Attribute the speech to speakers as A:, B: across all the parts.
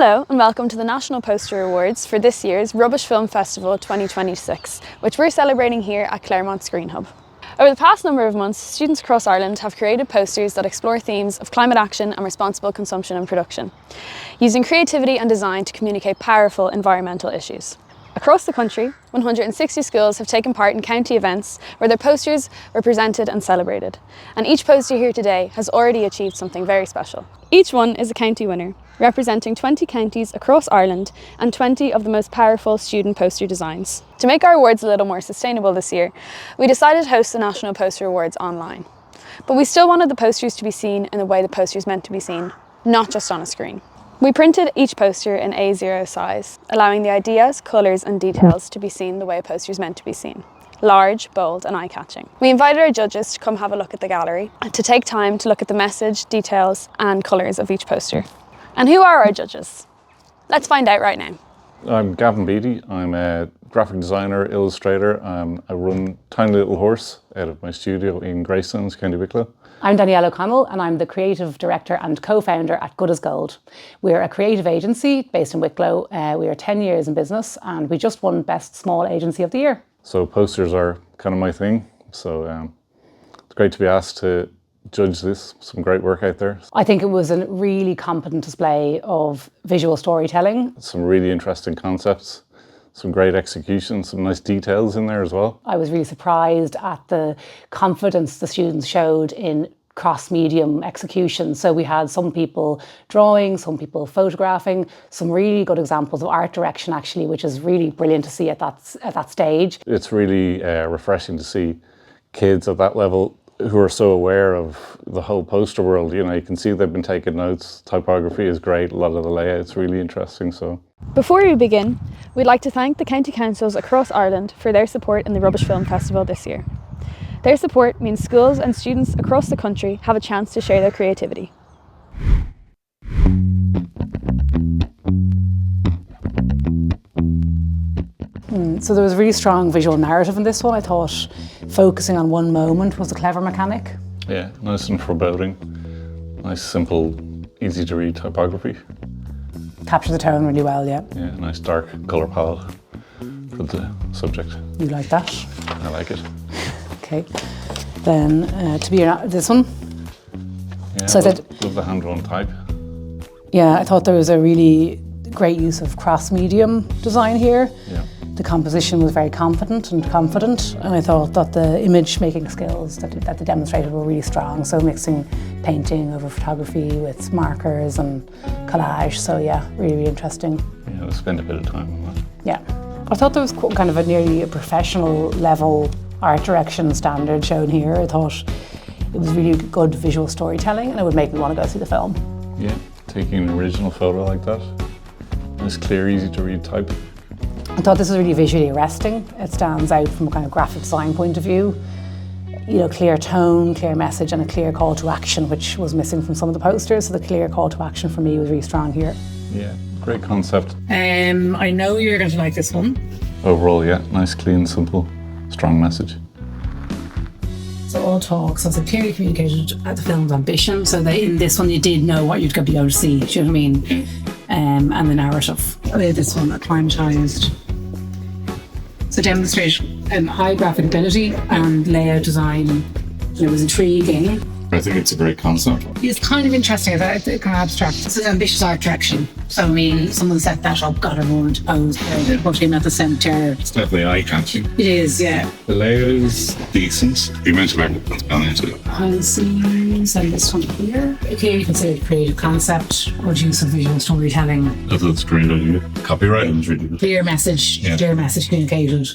A: Hello and welcome to the National Poster Awards for this year's Rubbish Film Festival 2026, which we're celebrating here at Clermont Screen Hub. Over the past number of months, students across Ireland have created posters that explore themes of climate action and responsible consumption and production, using creativity and design to communicate powerful environmental issues. Across the country, 160 schools have taken part in county events where their posters were presented and celebrated. And each poster here today has already achieved something very special. Each one is a county winner, representing 20 counties across Ireland and 20 of the most powerful student poster designs. To make our awards a little more sustainable this year, we decided to host the National Poster Awards online. But we still wanted the posters to be seen in the way the poster's meant to be seen, not just on a screen. We printed each poster in A0 size, allowing the ideas, colours and details to be seen the way a poster is meant to be seen. Large, bold and eye-catching. We invited our judges to come have a look at the gallery, to take time to look at the message, details and colours of each poster. And who are our judges? Let's find out right now.
B: I'm Gavin Beattie. I'm a graphic designer, illustrator. I run Tiny Little Horse out of my studio in Greystones, County Wicklow.
C: I'm Danielle O'Connell and I'm the creative director and co-founder at Good as Gold. We're a creative agency based in Wicklow. We are 10 years in business and we just won Best Small Agency of the Year.
B: So posters are kind of my thing. So it's great to be asked to judge this. Some great work out there.
C: I think it was a really competent display of visual storytelling.
B: Some really interesting concepts. Some great execution, some nice details in there as well.
C: I was really surprised at the confidence the students showed in cross-medium execution. So we had some people drawing, some people photographing, some really good examples of art direction actually, which is really brilliant to see at that stage.
B: It's really refreshing to see kids at that level who are so aware of the whole poster world. You know, you can see they've been taking notes. Typography is great. A lot of the layout's really interesting. So
A: before we begin, we'd like to thank the county councils across Ireland for their support in the Rubbish Film Festival this year. Their support means schools and students across the country have a chance to share their creativity.
C: So there was a really strong visual narrative in this one. I thought focusing on one moment was a clever mechanic.
B: yeah, nice and foreboding. Nice, simple, easy to read typography.
C: Captured the tone really well, yeah.
B: Yeah, nice dark colour palette for the subject.
C: You like that?
B: I like it.
C: Okay. Then to be this one.
B: Yeah,
C: So I said,
B: love the hand-drawn type.
C: yeah, I thought there was a really great use of cross-medium design here.
B: Yeah.
C: The composition was very confident, and I thought that the image-making skills that they demonstrated were really strong. So mixing painting over photography with markers and collage. So yeah, really, really interesting.
B: Yeah, I spent a bit of time on that.
C: Yeah. I thought there was kind of nearly a professional level art direction standard shown here. I thought it was really good visual storytelling and it would make me want to go see the film.
B: Yeah, taking an original photo like that. Nice, clear, easy to read type.
C: I thought this was really visually arresting. It stands out from a kind of graphic design point of view. You know, clear tone, clear message and a clear call to action, which was missing from some of the posters. So the clear call to action for me was really strong here.
B: Yeah, great concept.
C: I know you're going to like this one.
B: Overall, yeah, nice, clean, simple, strong message.
C: So all talks, as it clearly communicated at the film's ambition. So that in this one you did know what you'd be able to see, do you know what I mean? And the narrative. This one, acclimatised. So demonstrate high graphic ability and layout design. It was intriguing.
B: I think it's a great concept.
C: It's kind of interesting, it's kind of abstract. It's an ambitious art direction. So I mean, someone set that up, got everyone to pose, put him at the centre.
B: It's definitely eye-catching.
C: It is, yeah.
B: The layout is decent. You mentioned everything's gone into it.
C: Behind the scenes, and this one here. Clearly considered creative concept, good use of visual storytelling.
B: That's a great idea. Copywriting is really good.
C: Clear message communicated,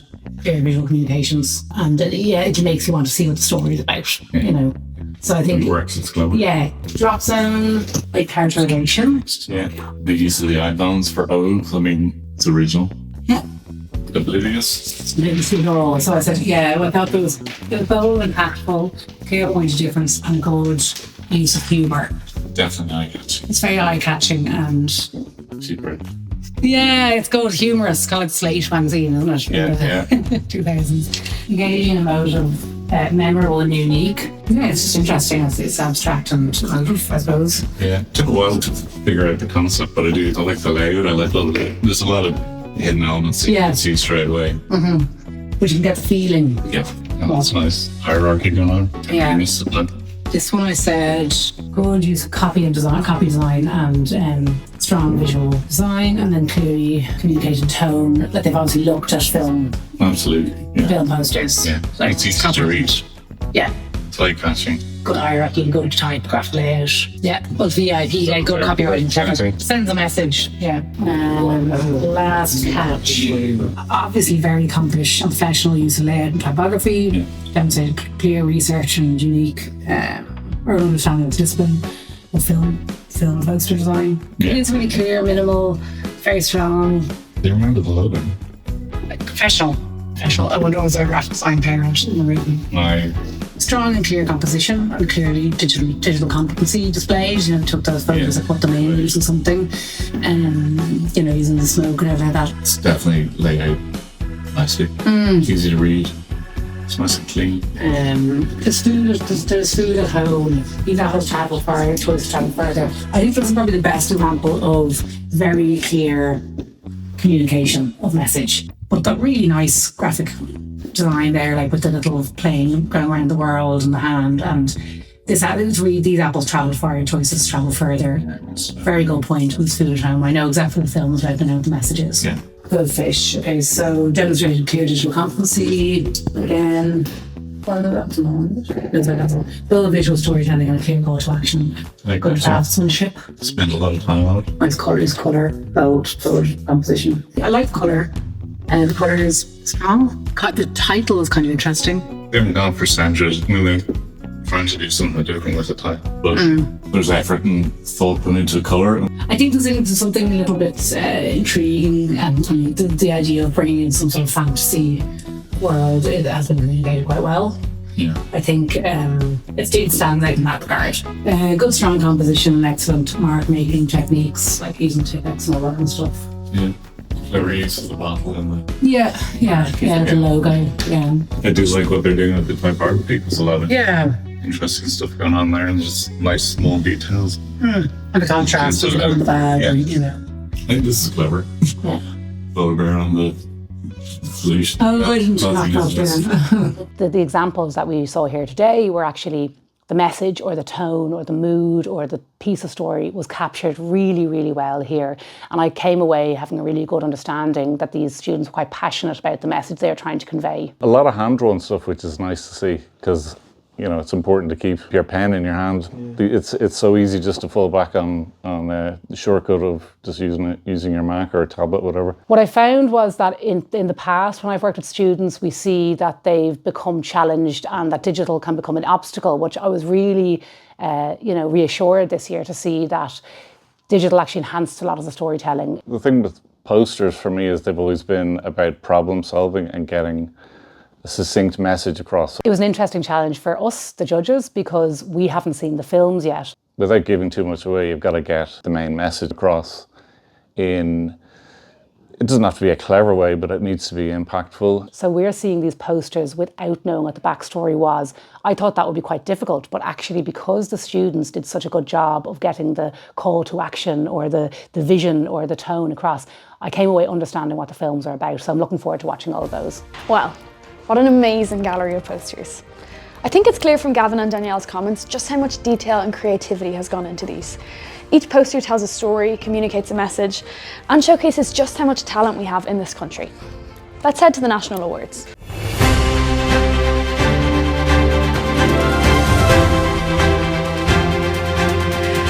C: clear visual communications. And yeah, it makes you want to see what the story is about, you know. So I think
B: it works, it's clever.
C: Yeah, drop zone, like characterization.
B: Yeah, the use of the icons for O's, I mean, it's original.
C: Yeah.
B: Oblivious.
C: So I said, yeah, I thought it was bold, impactful, clear point of difference, and good use of humour.
B: Definitely eye-catching.
C: It's very eye-catching and...
B: Super.
C: Yeah, it's good, humorous, kind of like Slate magazine, isn't it?
B: Yeah, yeah.
C: 2000s. Engaging, emotive, memorable and unique. Yeah, it's just interesting. It's abstract and emotive, I suppose.
B: Yeah, it took a while to figure out the concept, but I like the layout. I like there's a lot of hidden elements you can see straight away.
C: But you can get the feeling.
B: Yeah, that's nice. Hierarchy going on.
C: Yeah. This one I said, good use of copy design and strong visual design, and then clearly communicating tone. Like they've obviously looked at film.
B: Absolutely. Yeah.
C: Film posters.
B: Yeah.
C: Like,
B: it's easy to read.
C: Yeah.
B: It's eye catching.
C: Good hierarchy, good typographic layout. Yeah. Well, VIP, like good copywriting. Sends a message. Yeah. Last catch. Obviously very accomplished and professional use of layout and typography.
B: Yeah.
C: Demonstrated clear research and unique or understanding of the discipline of film poster design.
B: Yeah.
C: It's really clear, minimal, very strong.
B: Do you remember the logo?
C: Like professional. I wonder was there a graphic design parent in the room. Strong and clear composition and clearly digital competency displayed. You know, took those photos and put them in using something, you know, using the smoke and everything like that.
B: It's definitely laid out nicely. It's easy to read. It's nice and clean.
C: There's food at home. These apples travel far, choices travel further. I think this is probably the best example of very clear communication of message. But got really nice graphic design there, like with the little plane going around the world and the hand. And these apples travel far, choices travel further. Very good point with food at home. I know exactly what the film is about, I know what the message is.
B: Yeah.
C: Good fish. Okay, so demonstrated clear digital competency. Again, build visual storytelling and a clear call to action. Good craftsmanship.
B: Spend a lot of time on it.
C: Nice colour, bold composition. I like colour. And the colour is strong. The title is kind of interesting.
B: We haven't gone for Sandra. We're trying to do something different with the title. But there's effort and thought put into colour.
C: I think there's into something a little bit intriguing, and the idea of bringing in some sort of fantasy world, it has been communicated quite well.
B: Yeah.
C: I think it stands out in that regard. Good strong composition and excellent mark making techniques, like using tickets and all that kind of stuff.
B: Yeah. Clever use of the bottle and the...
C: Yeah, the logo, yeah.
B: I do like what they're doing with the typography. There's a lot of interesting stuff going on there and just nice small details.
C: And the contrast of the bag, you know.
B: I think this is clever.
C: Yeah.
B: Photograph on the solution.
C: Oh, I didn't knock off
D: The examples that we saw here today were actually the message or the tone or the mood or the piece of story was captured really, really well here. And I came away having a really good understanding that these students were quite passionate about the message they were trying to convey. A
B: lot of hand-drawn stuff, which is nice to see, because you know, it's important to keep your pen in your hand. It's so easy just to fall back on the shortcut of just using your Mac or a tablet, whatever.
D: What I found was that in the past, when I've worked with students, we see that they've become challenged and that digital can become an obstacle, which I was really, reassured this year to see that digital actually enhanced a lot of the storytelling.
B: The thing with posters for me is they've always been about problem solving and getting a succinct message across.
D: It was an interesting challenge for us, the judges, because we haven't seen the films yet.
B: Without giving too much away, you've got to get the main message across in, it doesn't have to be a clever way, but it needs to be impactful.
D: So we're seeing these posters without knowing what the backstory was. I thought that would be quite difficult, but actually because the students did such a good job of getting the call to action or the vision or the tone across, I came away understanding what the films are about. So I'm looking forward to watching all of those.
A: Wow. What an amazing gallery of posters. I think it's clear from Gavin and Danielle's comments just how much detail and creativity has gone into these. Each poster tells a story, communicates a message, and showcases just how much talent we have in this country. Let's head to the National Awards.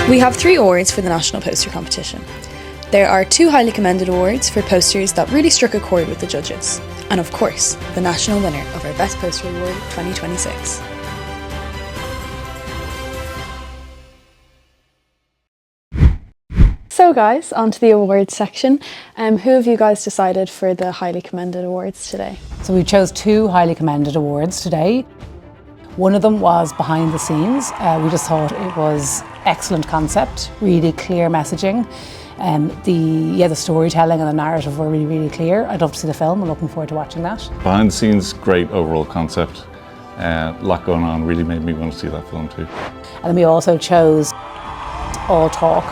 A: We have 3 awards for the National Poster Competition. There are 2 highly commended awards for posters that really struck a chord with the judges. And of course, the national winner of our Best Poster Award 2026. So guys, on to the awards section. Who have you guys decided for the highly commended awards today?
D: So we chose 2 highly commended awards today. One of them was behind the scenes. We just thought it was excellent concept, really clear messaging. The storytelling and the narrative were really, really clear. I'd love to see the film. I'm looking forward to watching that.
B: Behind the scenes, great overall concept. A lot going on, really made me want to see that film too.
D: And then we also chose All Talk,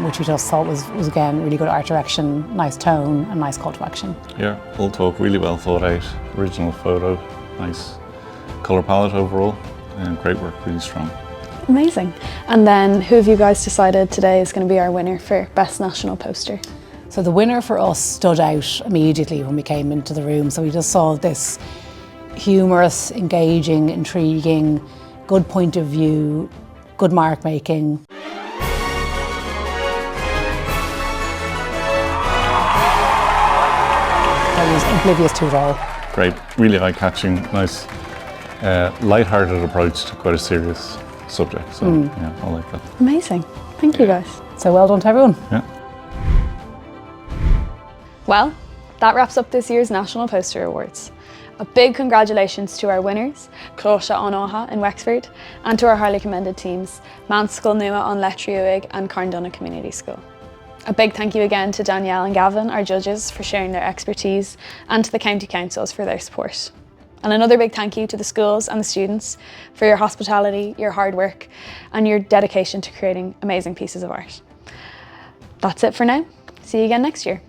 D: which we just thought was again really good art direction, nice tone and nice call to action.
B: Yeah, All Talk, really well thought out, original photo, nice colour palette overall, and great work, really strong.
A: Amazing. And then who have you guys decided today is going to be our winner for Best National Poster?
D: So the winner for us stood out immediately when we came into the room. So we just saw this humorous, engaging, intriguing, good point of view, good mark making. I was oblivious to it all.
B: Great, really eye-catching, nice, light-hearted approach to quite a serious subject. So yeah, I like that.
A: Amazing. Thank you guys.
D: So well done to everyone.
B: Yeah.
A: Well, that wraps up this year's National Poster Awards. A big congratulations to our winners, Clóisha an Áthá in Wexford, and to our highly commended teams, Manscoil Nua an Letriúig and Carndonagh Community School. A big thank you again to Danielle and Gavin, our judges, for sharing their expertise, and to the county councils for their support. And another big thank you to the schools and the students for your hospitality, your hard work, and your dedication to creating amazing pieces of art. That's it for now. See you again next year.